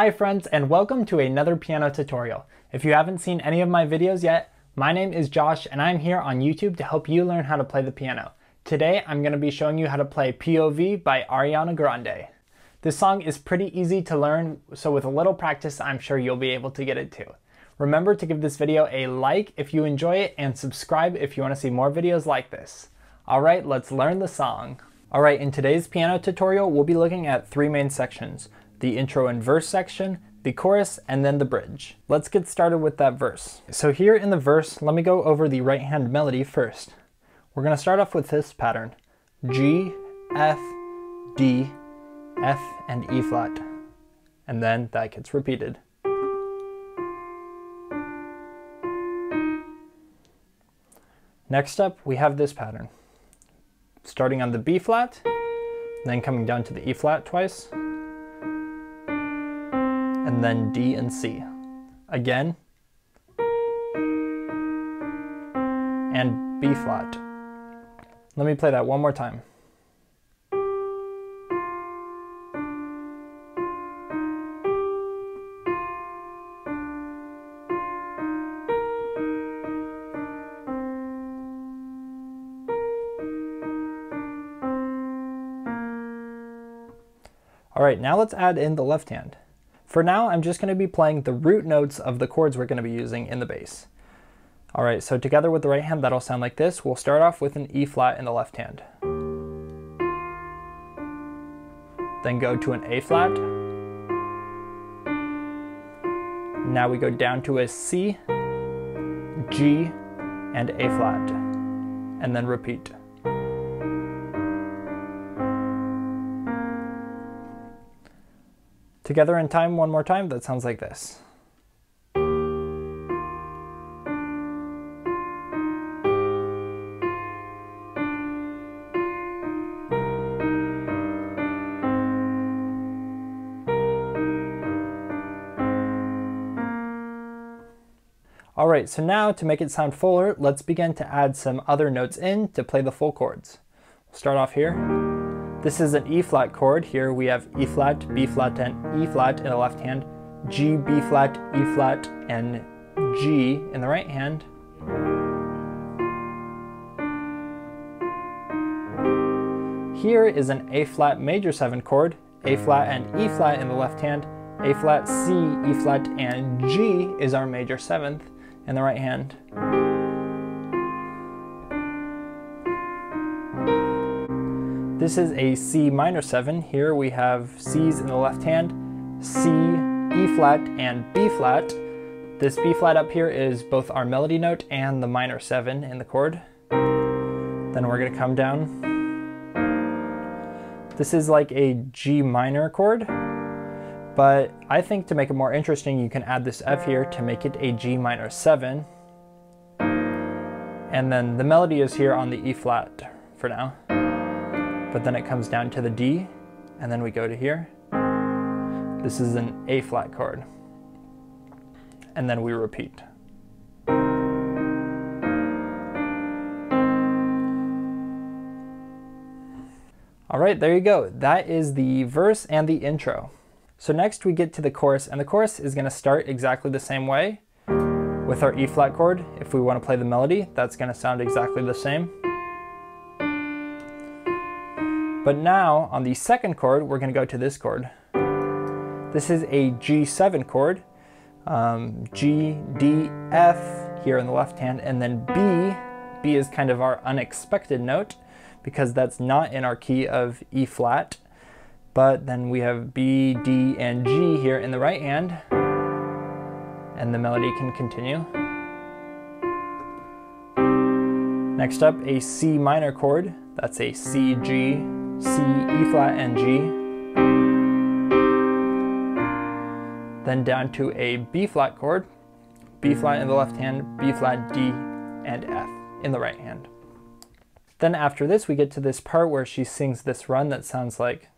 Hi friends, and welcome to another piano tutorial. If you haven't seen any of my videos yet, my name is Josh and I'm here on YouTube to help you learn how to play the piano. Today I'm going to be showing you how to play POV by Ariana Grande. This song is pretty easy to learn, so with a little practice I'm sure you'll be able to get it too. Remember to give this video a like if you enjoy it and subscribe if you want to see more videos like this. Alright, let's learn the song. Alright, in today's piano tutorial we'll be looking at three main sections: the intro and verse section, the chorus, and then the bridge. Let's get started with that verse. So here in the verse, let me go over the right hand melody first. We're going to start off with this pattern: G, F, D, F, and E flat. And then that gets repeated. Next up, we have this pattern. Starting on the B flat, then coming down to the E flat twice, and then D and C. Again, and B flat. Let me play that one more time. Alright, now let's add in the left hand. For now, I'm just going to be playing the root notes of the chords we're going to be using in the bass. Alright, so together with the right hand, that'll sound like this. We'll start off with an E flat in the left hand. Then go to an A flat. Now we go down to a C, G, and A flat. And then repeat. Together in time, one more time, that sounds like this. Alright, so now to make it sound fuller, let's begin to add some other notes in to play the full chords. We'll start off here. This is an E flat chord. Here we have E flat, B flat, and E flat in the left hand, G, B flat, E flat, and G in the right hand. Here is an A flat major 7 chord, A flat and E flat in the left hand, A flat, C, E flat, and G is our major 7th in the right hand. This is a C minor 7. Here we have C's in the left hand, C, E flat, and B flat. This B flat up here is both our melody note and the minor 7 in the chord. Then we're going to come down. This is like a G minor chord, but I think to make it more interesting, you can add this F here to make it a G minor 7. And then the melody is here on the E flat for now. But then it comes down to the D, and then we go to here. This is an A flat chord. And then we repeat. Alright, there you go. That is the verse and the intro. So next we get to the chorus, and the chorus is going to start exactly the same way with our E flat chord. If we want to play the melody, that's going to sound exactly the same. But now, on the second chord, we're going to go to this chord. This is a G7 chord. G, D, F here in the left hand, and then B. B is kind of our unexpected note because that's not in our key of E flat. But then we have B, D, and G here in the right hand, and the melody can continue. Next up, a C minor chord. That's a C, G, C, E flat, and G. Then down to a B flat chord, B flat in the left hand, B flat, D, and F in the right hand. Then after this, we get to this part where she sings this run that sounds like.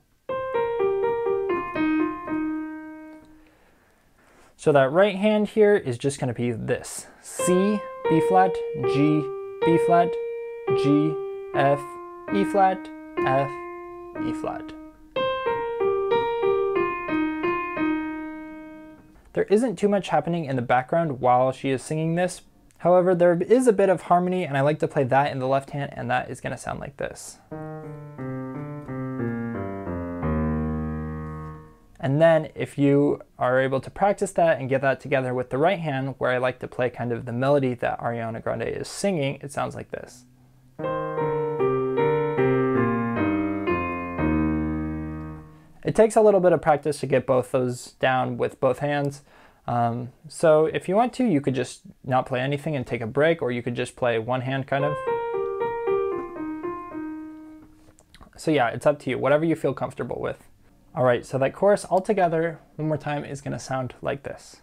So that right hand here is just going to be this: C, B flat, G, B flat, G, F, E flat, F, E flat. There isn't too much happening in the background while she is singing this. However, there is a bit of harmony, and I like to play that in the left hand, and that is going to sound like this. And then if you are able to practice that and get that together with the right hand, where I like to play kind of the melody that Ariana Grande is singing, it sounds like this. It takes a little bit of practice to get both those down with both hands. So if you want to, you could just not play anything and take a break, or you could just play one hand kind of. So yeah, it's up to you, whatever you feel comfortable with. All right, so that chorus all together, one more time, is gonna sound like this.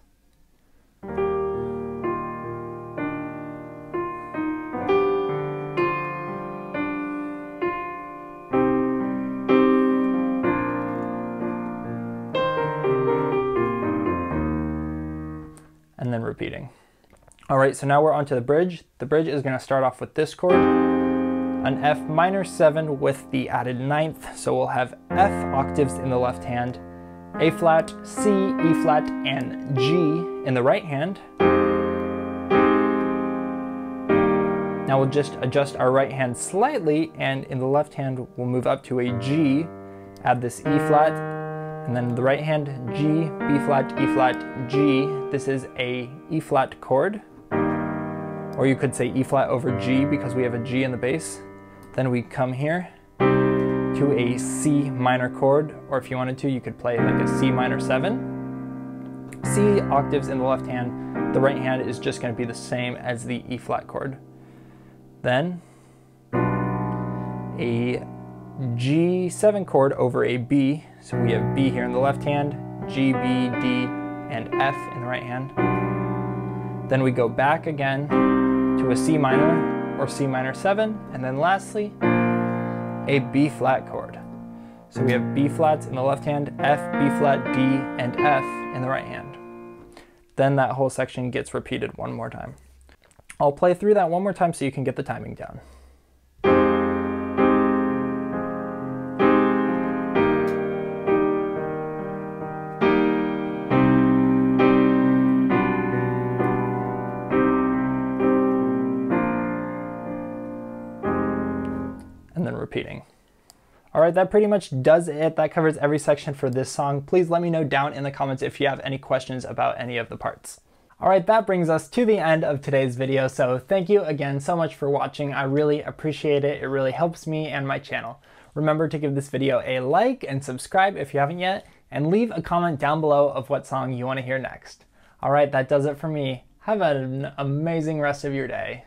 And then repeating. All right, so now we're onto the bridge. The bridge is gonna start off with this chord, an F minor 7 with the added ninth. So we'll have F octaves in the left hand, A flat, C, E flat, and G in the right hand. Now we'll just adjust our right hand slightly, and in the left hand we'll move up to a G, add this E flat, and then the right hand, G, B flat, E flat, G. This is a E flat chord, or you could say E flat over G because we have a G in the bass. Then we come here to a C minor chord, or if you wanted to, you could play like a C minor 7. C octaves in the left hand. The right hand is just going to be the same as the E flat chord. Then a G7 chord over a B. So we have B here in the left hand, G, B, D, and F in the right hand. Then we go back again to a C minor or C minor 7, and then lastly, a B flat chord. So we have B flats in the left hand, F, B flat, D, and F in the right hand. Then that whole section gets repeated one more time. I'll play through that one more time so you can get the timing down. And then repeating. All right, that pretty much does it. That covers every section for this song. Please let me know down in the comments if you have any questions about any of the parts. All right, that brings us to the end of today's video. So thank you again so much for watching. I really appreciate it. It really helps me and my channel. Remember to give this video a like and subscribe if you haven't yet, and leave a comment down below of what song you want to hear next. All right, that does it for me. Have an amazing rest of your day.